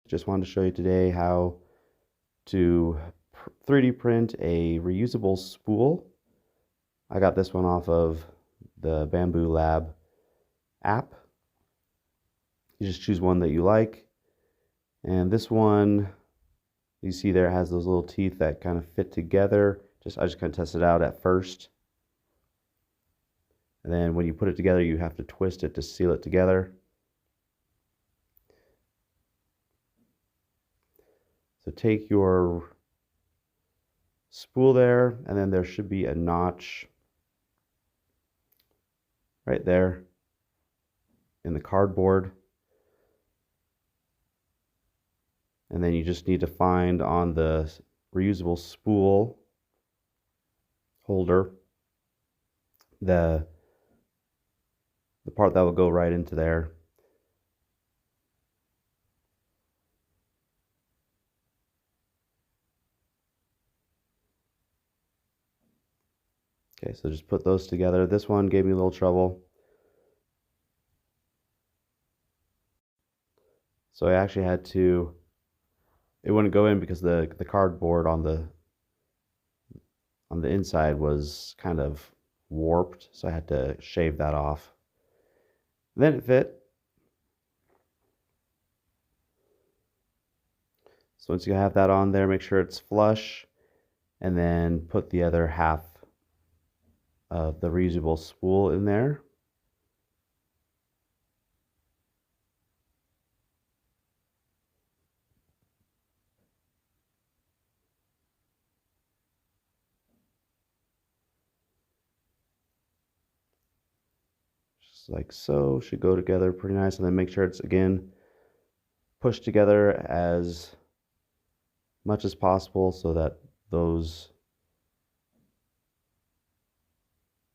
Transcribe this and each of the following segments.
Just wanted to show you today how to 3D print a reusable spool. I got this one off of the Bambulab app. You just choose one that you like. And this one, you see there, has those little teeth that kind of fit together. I just kind of tested it out at first. And then when you put it together, you have to twist it to seal it together. So take your spool there, and then there should be a notch right there in the cardboard. And then you just need to find on the reusable spool holder the part that will go right into there. Okay, so just put those together. This one gave me a little trouble. So I actually had to, it wouldn't go in because the cardboard on the inside was kind of warped, so I had to shave that off. Then it fit. So once you have that on there, make sure it's flush, and then put the other half of the reusable spool in there. Just like so, should go together pretty nice. And then make sure it's, again, pushed together as much as possible so that those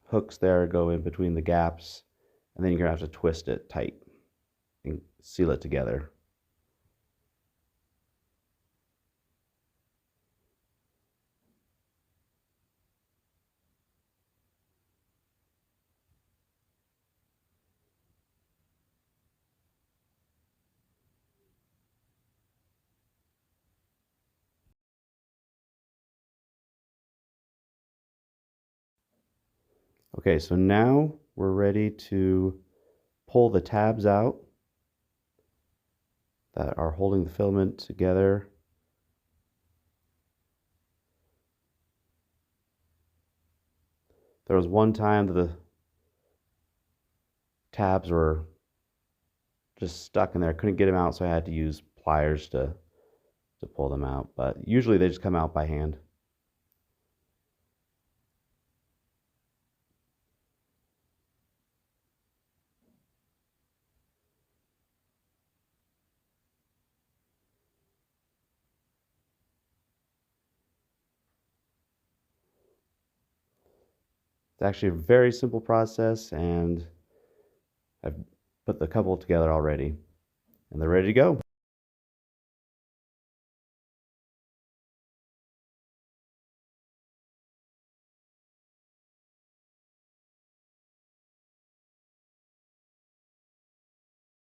hooks there go in between the gaps, and then you're gonna have to twist it tight and seal it together. Okay, so now we're ready to pull the tabs out that are holding the filament together. There was one time that the tabs were just stuck in there. I couldn't get them out, so I had to use pliers to pull them out. But usually they just come out by hand. It's actually a very simple process, and I've put the couple together already, and they're ready to go.